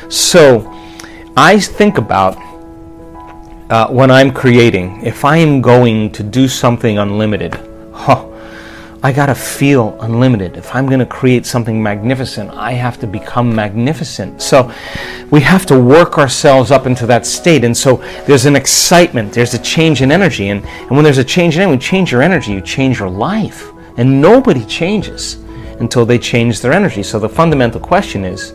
So I think about when I'm creating, if I am going to do something unlimited, I gotta feel unlimited. If I'm gonna create something magnificent, I have to become magnificent. So we have to work ourselves up into that state. And so there's an excitement, there's a change in energy. And when there's a change in energy, when you change your energy, you change your life. And nobody changes until they change their energy. So the fundamental question is,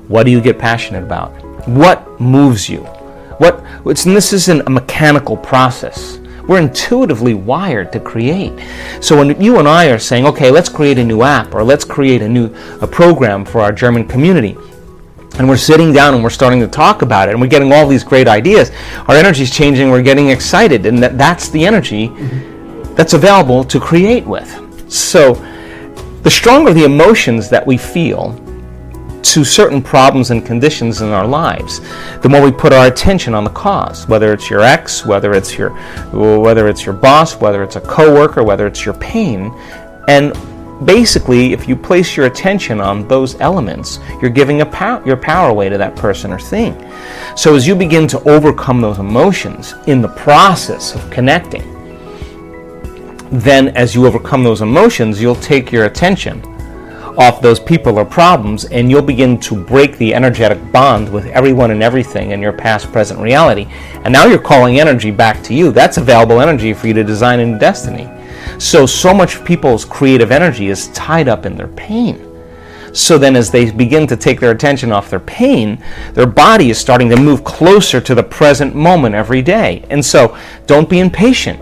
what do you get passionate about? What moves you? And this isn't a mechanical process. We're intuitively wired to create. So when you and I are saying, okay, let's create a new app, or let's create a program for our German community, and we're sitting down and we're starting to talk about it, and we're getting all these great ideas, our energy's changing, we're getting excited, and that's the energy that's available to create with. So the stronger the emotions that we feel to certain problems and conditions in our lives, the more we put our attention on the cause, whether it's your ex, whether it's your boss, whether it's a coworker, whether it's your pain. And basically, if you place your attention on those elements, you're giving your power away to that person or thing. So as you begin to overcome those emotions in the process of connecting, then as you overcome those emotions, you'll take your attention off those people or problems, and you'll begin to break the energetic bond with everyone and everything in your past, present reality. And now you're calling energy back to you. That's available energy for you to design a new destiny. So much people's creative energy is tied up in their pain. So then as they begin to take their attention off their pain, their body is starting to move closer to the present moment every day. And so don't be impatient.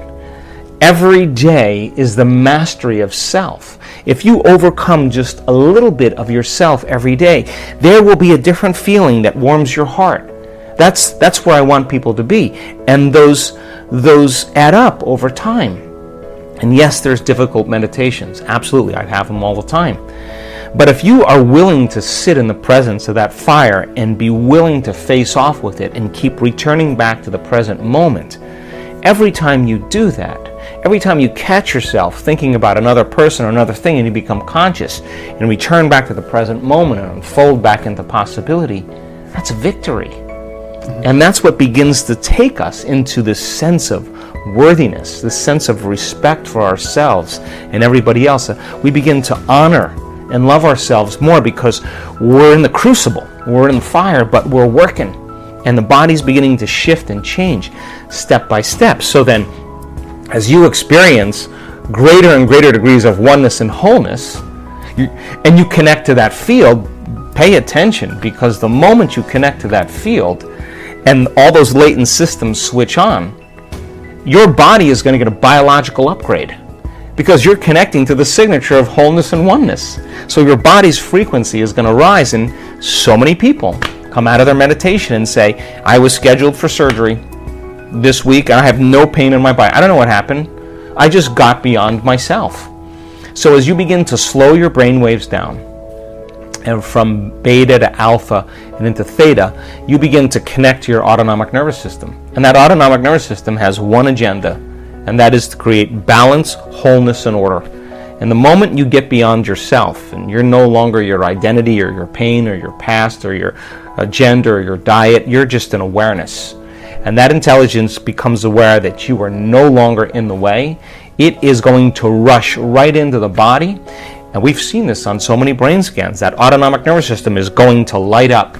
Every day is the mastery of self. If you overcome just a little bit of yourself every day, there will be a different feeling that warms your heart. That's where I want people to be. And those add up over time. And yes, there's difficult meditations. Absolutely, I have them all the time. But if you are willing to sit in the presence of that fire and be willing to face off with it and keep returning back to the present moment, every time you do that, every time you catch yourself thinking about another person or another thing and you become conscious and return back to the present moment and unfold back into possibility, that's victory. And that's what begins to take us into this sense of worthiness, this sense of respect for ourselves and everybody else. We begin to honor and love ourselves more because we're in the crucible, we're in the fire, but we're working. And the body's beginning to shift and change step by step. So then, as you experience greater and greater degrees of oneness and wholeness, and you connect to that field, pay attention, because the moment you connect to that field and all those latent systems switch on, your body is going to get a biological upgrade because you're connecting to the signature of wholeness and oneness. So your body's frequency is going to rise, and so many people come out of their meditation and say, I was scheduled for surgery this week and I have no pain in my body. I don't know what happened. I just got beyond myself. So as you begin to slow your brain waves down, and from beta to alpha and into theta, you begin to connect to your autonomic nervous system. And that autonomic nervous system has one agenda, and that is to create balance, wholeness, and order. And the moment you get beyond yourself, and you're no longer your identity or your pain or your past or your gender or your diet, you're just an awareness. And that intelligence becomes aware that you are no longer in the way. It is going to rush right into the body. And we've seen this on so many brain scans. That autonomic nervous system is going to light up.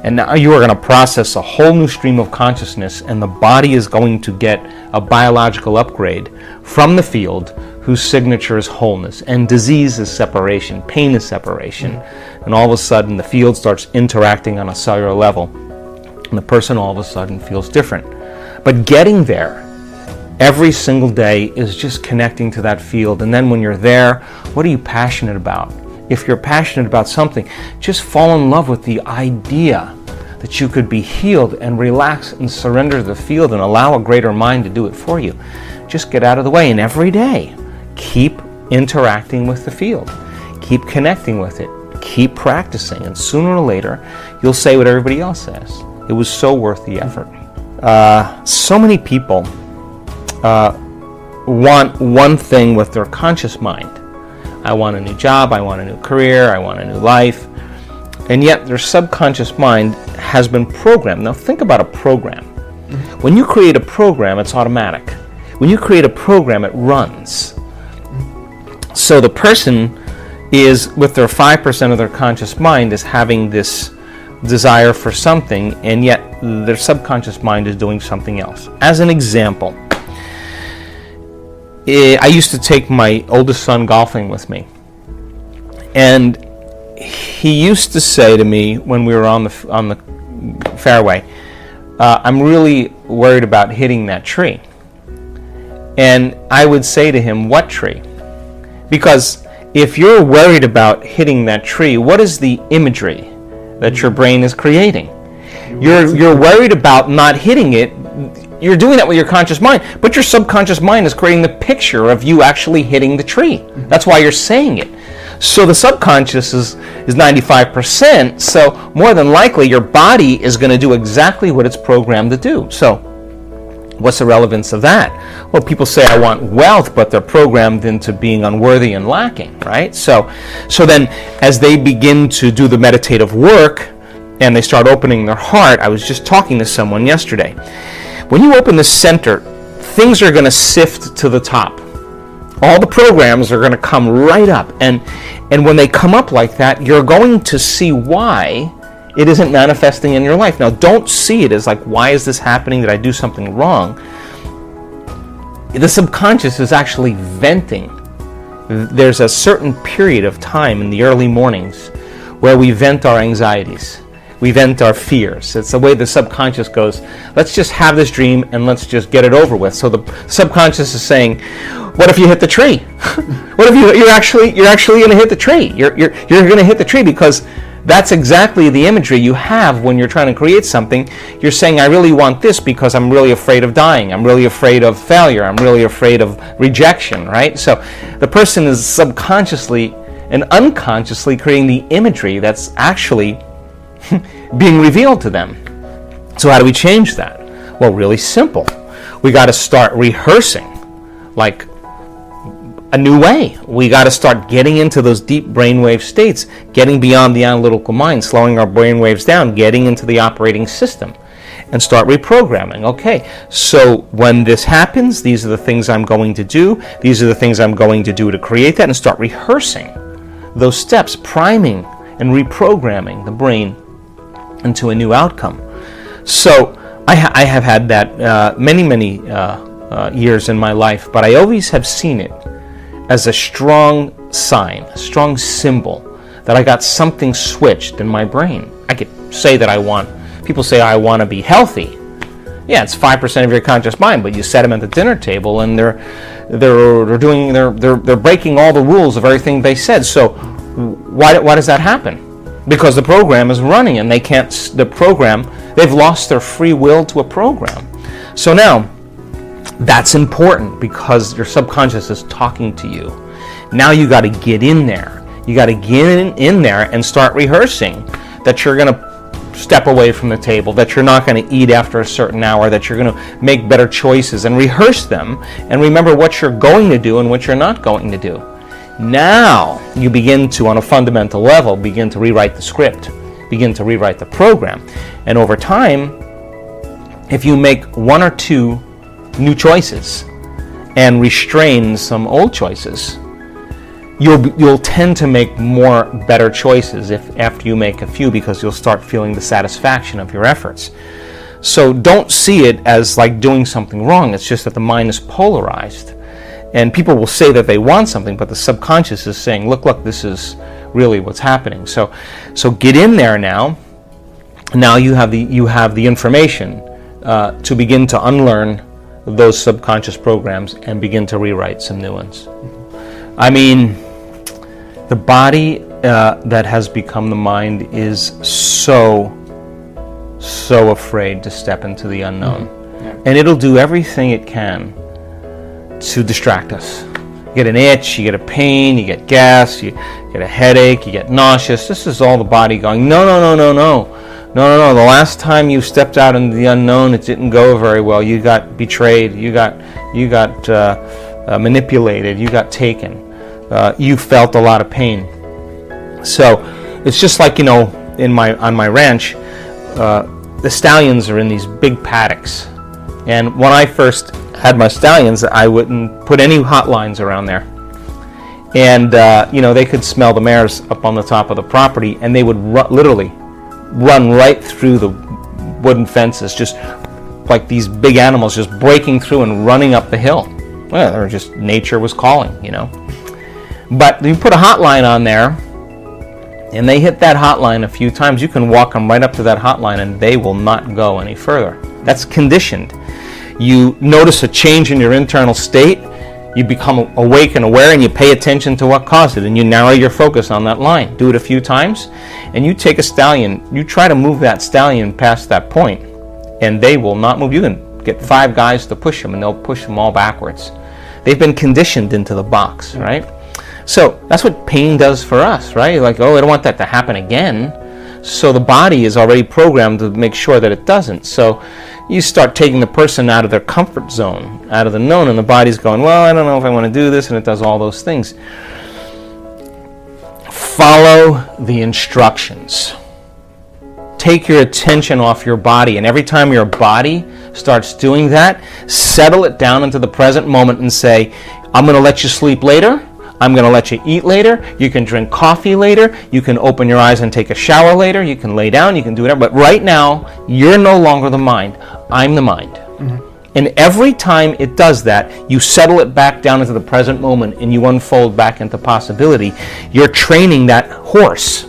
And now you are going to process a whole new stream of consciousness, and the body is going to get a biological upgrade from the field whose signature is wholeness. And disease is separation, pain is separation. And all of a sudden the field starts interacting on a cellular level. And the person all of a sudden feels different. But getting there every single day is just connecting to that field. And then when you're there, what are you passionate about? If you're passionate about something, just fall in love with the idea that you could be healed and relax and surrender to the field and allow a greater mind to do it for you. Just get out of the way, and every day, keep interacting with the field. Keep connecting with it. Keep practicing, and sooner or later, you'll say what everybody else says. It was so worth the effort. So many people want one thing with their conscious mind. I want a new job, I want a new career, I want a new life. and yet their subconscious mind has been programmed. Now think about a program. When you create a program, it's automatic. When you create a program, it runs. So the person is, with their 5% of their conscious mind, is having this desire for something, and yet their subconscious mind is doing something else. As an example, I used to take my oldest son golfing with me, and he used to say to me when we were on the fairway, I'm really worried about hitting that tree. And I would say to him, what tree? Because if you're worried about hitting that tree, what is the imagery that your brain is creating? You're worried about not hitting it. You're doing that with your conscious mind, but your subconscious mind is creating the picture of you actually hitting the tree. That's why you're saying it. So the subconscious is 95%, so more than likely your body is going to do exactly what it's programmed to do. So what's the relevance of that? Well, people say I want wealth, but they're programmed into being unworthy and lacking, right? So then as they begin to do the meditative work and they start opening their heart, I was just talking to someone yesterday. When you open the center, things are going to sift to the top. All the programs are going to come right up, and when they come up like that, you're going to see why it isn't manifesting in your life. Now, don't see it as like, why is this happening? Did I do something wrong? The subconscious is actually venting. There's a certain period of time in the early mornings where we vent our anxieties. We vent our fears. It's the way the subconscious goes, let's just have this dream and let's just get it over with. So the subconscious is saying, what if you hit the tree? What if you're actually going to hit the tree? You're going to hit the tree because that's exactly the imagery you have when you're trying to create something. You're saying, I really want this because I'm really afraid of dying. I'm really afraid of failure. I'm really afraid of rejection, right? So the person is subconsciously and unconsciously creating the imagery that's actually being revealed to them. So how do we change that? Well, really simple. We got to start rehearsing like a new way. We got to start getting into those deep brainwave states, getting beyond the analytical mind, slowing our brainwaves down, getting into the operating system, and start reprogramming. Okay, so when this happens, these are the things I'm going to do. These are the things I'm going to do to create that, and start rehearsing those steps, priming and reprogramming the brain into a new outcome. So I have had that many years in my life, but I always have seen it as a strong sign, a strong symbol that I got something switched in my brain. I could say that people say I want to be healthy. Yeah, it's 5% of your conscious mind, but you set them at the dinner table and they're breaking all the rules of everything they said. So why does that happen? Because the program is running and they've lost their free will to a program. So now, that's important because your subconscious is talking to you. Now you got to get in there. You got to get in there and start rehearsing that you're going to step away from the table, that you're not going to eat after a certain hour, that you're going to make better choices and rehearse them and remember what you're going to do and what you're not going to do. Now you begin to, on a fundamental level, begin to rewrite the script, begin to rewrite the program. And over time, if you make one or two new choices and restrain some old choices, you'll tend to make more better choices after you make a few, because you'll start feeling the satisfaction of your efforts. So don't see it as like doing something wrong. It's just that the mind is polarized. And people will say that they want something, but the subconscious is saying, look, this is really what's happening. So get in there now. Now you have the information to begin to unlearn those subconscious programs and begin to rewrite some new ones. I mean, the body that has become the mind is so afraid to step into the unknown. Mm-hmm. Yeah. And it'll do everything it can to distract us. You get an itch, you get a pain, you get gas, you get a headache, you get nauseous. This is all the body going, no. The last time you stepped out into the unknown, it didn't go very well. You got betrayed. You got manipulated. You got taken. You felt a lot of pain. So it's just like, on my ranch, the stallions are in these big paddocks. And when I first had my stallions, I wouldn't put any hot lines around there. And, they could smell the mares up on the top of the property, and they would literally run right through the wooden fences, just like these big animals just breaking through and running up the hill. Well, they're just, nature was calling, But you put a hot line on there, and they hit that hot line a few times, you can walk them right up to that hot line, and they will not go any further. That's conditioned. You notice a change in your internal state, you become awake and aware, and you pay attention to what caused it, and you narrow your focus on that line. Do it a few times, and you take a stallion, you try to move that stallion past that point, and they will not move. You can get 5 guys to push them, and they'll push them all backwards. They've been conditioned into the box, right? So that's what pain does for us, right? Like, oh, I don't want that to happen again. So the body is already programmed to make sure that it doesn't. So you start taking the person out of their comfort zone, out of the known, and the body's going, well, I don't know if I want to do this, and it does all those things. Follow the instructions. Take your attention off your body, and every time your body starts doing that, settle it down into the present moment and say, I'm going to let you sleep later. I'm going to let you eat later. You can drink coffee later. You can open your eyes and take a shower later. You can lay down. You can do whatever. But right now, you're no longer the mind. I'm the mind. Mm-hmm. And every time it does that, you settle it back down into the present moment and you unfold back into possibility. You're training that horse.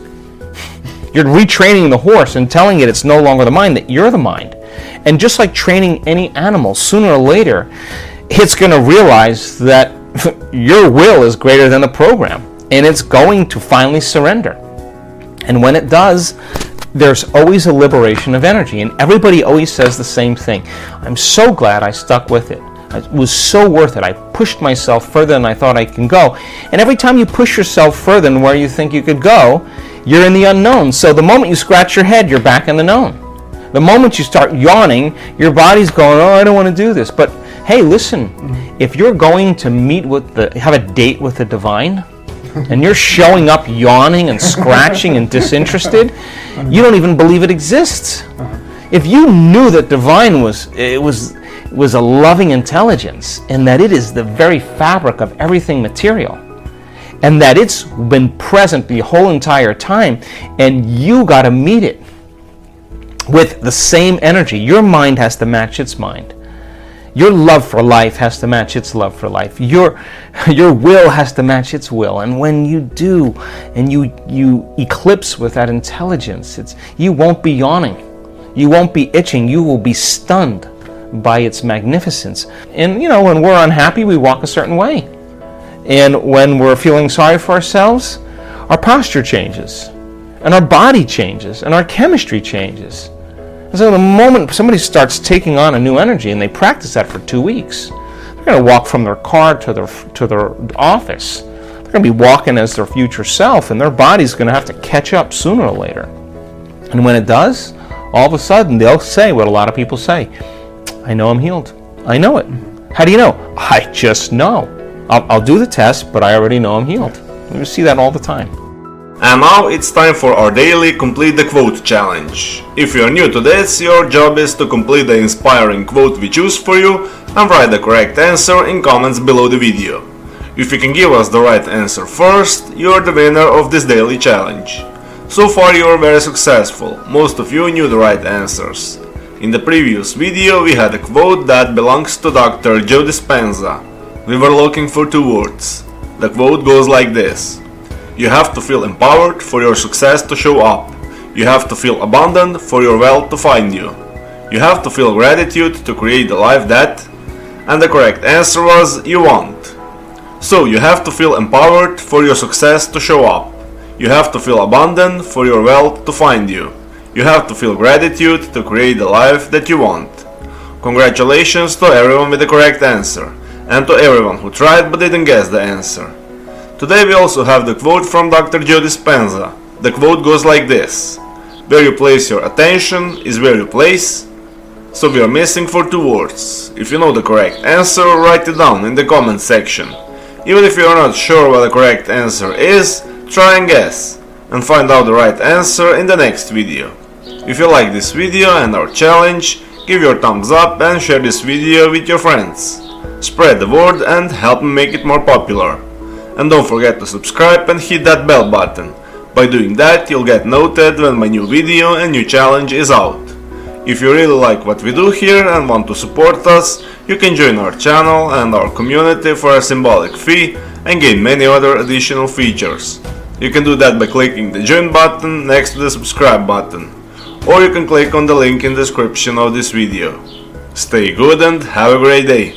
You're retraining the horse and telling it it's no longer the mind, that you're the mind. And just like training any animal, sooner or later, it's going to realize that your will is greater than the program, and it's going to finally surrender. And when it does, there's always a liberation of energy, and everybody always says the same thing. I'm so glad I stuck with it. It was so worth it. I pushed myself further than I thought I can go. And every time you push yourself further than where you think you could go, you're in the unknown. So the moment you scratch your head, you're back in the known. The moment you start yawning, your body's going, oh, I don't want to do this. But hey, listen, if you're going to have a date with the divine, and you're showing up yawning and scratching and disinterested, you don't even believe it exists. If you knew that divine was a loving intelligence, and that it is the very fabric of everything material, and that it's been present the whole entire time, and you got to meet it with the same energy, your mind has to match its mind. Your love for life has to match its love for life. Your will has to match its will. And when you do, and you eclipse with that intelligence, you won't be yawning. You won't be itching. You will be stunned by its magnificence. And when we're unhappy, we walk a certain way. And when we're feeling sorry for ourselves, our posture changes, and our body changes, and our chemistry changes. And so the moment somebody starts taking on a new energy, and they practice that for 2 weeks, they're going to walk from their car to their office. They're going to be walking as their future self, and their body's going to have to catch up sooner or later. And when it does, all of a sudden they'll say what a lot of people say, I know I'm healed. I know it. How do you know? I just know. I'll do the test, but I already know I'm healed. We see that all the time. And now it's time for our daily Complete the Quote challenge. If you're new to this, your job is to complete the inspiring quote we choose for you and write the correct answer in comments below the video. If you can give us the right answer first, you're the winner of this daily challenge. So far you are very successful, most of you knew the right answers. In the previous video we had a quote that belongs to Dr. Joe Dispenza. We were looking for 2 words. The quote goes like this. You have to feel empowered for your success to show up. You have to feel abundant for your wealth to find you. You have to feel gratitude to create the life that... And the correct answer was you want. So you have to feel empowered for your success to show up. You have to feel abundant for your wealth to find you. You have to feel gratitude to create the life that you want. Congratulations to everyone with the correct answer, and to everyone who tried but didn't guess the answer. Today we also have the quote from Dr. Joe Dispenza. The quote goes like this. Where you place your attention is where you place. So we are missing for 2 words. If you know the correct answer, write it down in the comment section. Even if you are not sure what the correct answer is, try and guess. and find out the right answer in the next video. If you like this video and our challenge, give your thumbs up and share this video with your friends. Spread the word and help me make it more popular. And don't forget to subscribe and hit that bell button. By doing that, you'll get noted when my new video and new challenge is out. If you really like what we do here and want to support us, you can join our channel and our community for a symbolic fee and gain many other additional features. You can do that by clicking the join button next to the subscribe button, or you can click on the link in the description of this video. Stay good and have a great day!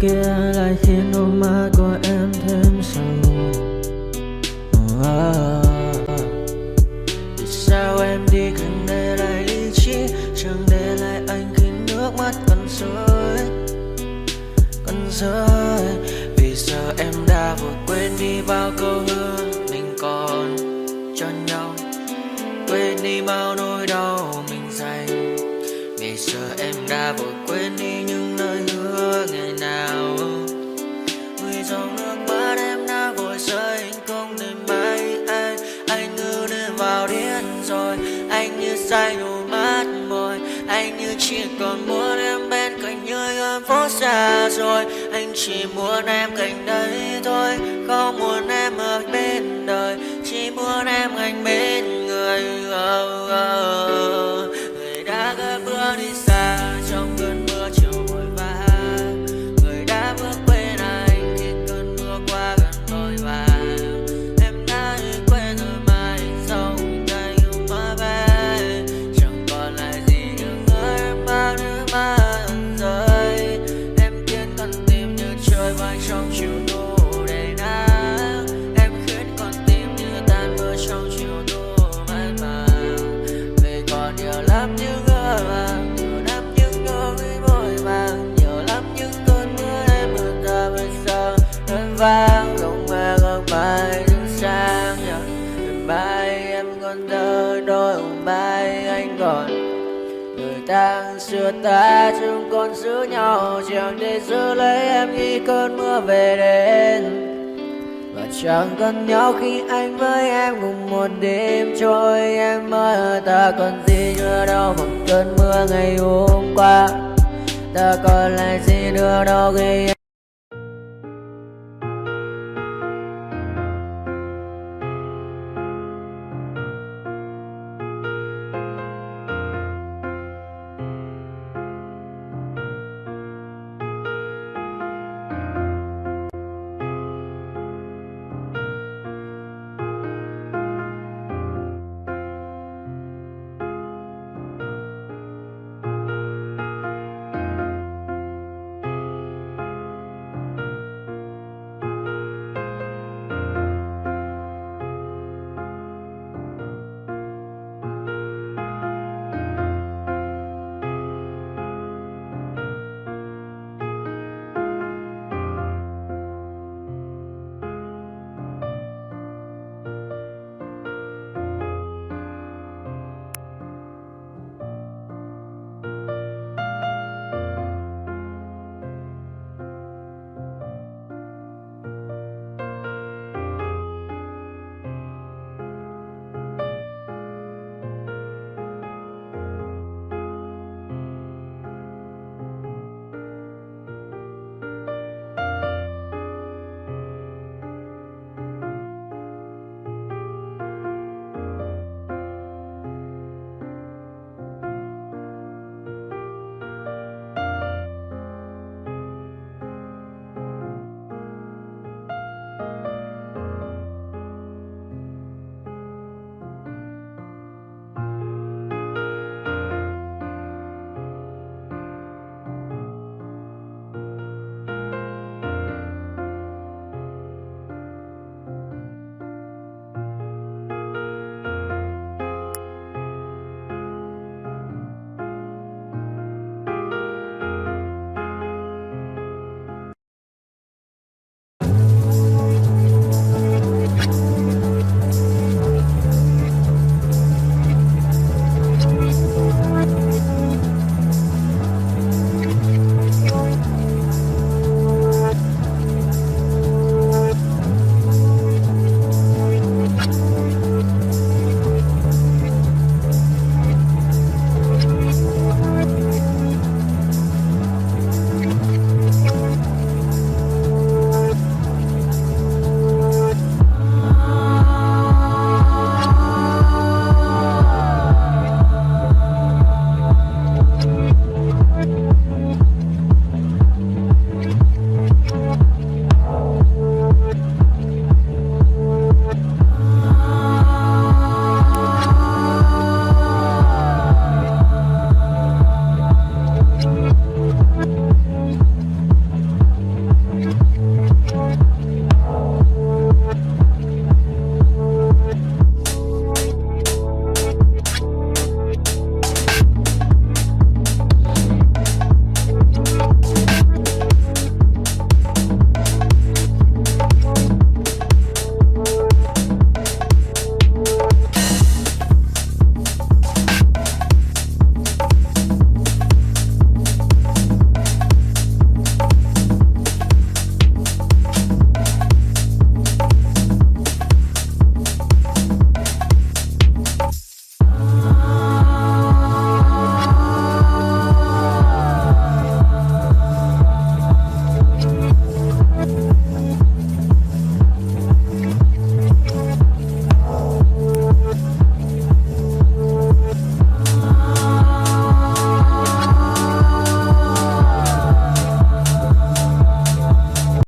Kia lại khiến đôi mắt của em thêm sầu. Vì sao em đi không để lại lý trí, chẳng để lại anh khi nước mắt còn rơi. Vì giờ em đã vội quên đi bao câu hứa mình có rồi. Anh như say đủ mắt môi, anh như chỉ còn muốn em bên cạnh như ở phố xa rồi. Anh chỉ muốn em cạnh đấy thôi, không muốn em ở bên đời, chỉ muốn em anh bên người. Người đã gỡ bước đi xa trong cơn mưa chiều vội vã, người đã bước bên anh khi cơn mưa qua gần vội vã. Em đã quên rồi mà anh sau tay yêu má bé, chẳng còn lại gì nhưng người em bao nước mắt rơi. Em khiến con tim như trôi bay trong chiều thu đầy nắng, em khiến con tim như tan mưa trong chiều thu mát màng. Vì còn nhiều lắm những ngỡ vàng, nhiều lắm những nỗi vội vàng, nhiều lắm những cơn mưa em mưa ta bây giờ đơn vang. Không mai đứng sang đêm mai em còn đợi đôi mai anh còn người ta xưa ta chúng còn giữ nhau chẳng để giữ lấy em khi cơn mưa về đến. Và chẳng cần nhau khi anh với em cùng một đêm trôi, em ơi ta còn gì nữa đâu bằng cơn mưa ngày hôm qua, ta còn lại gì nữa đâu khi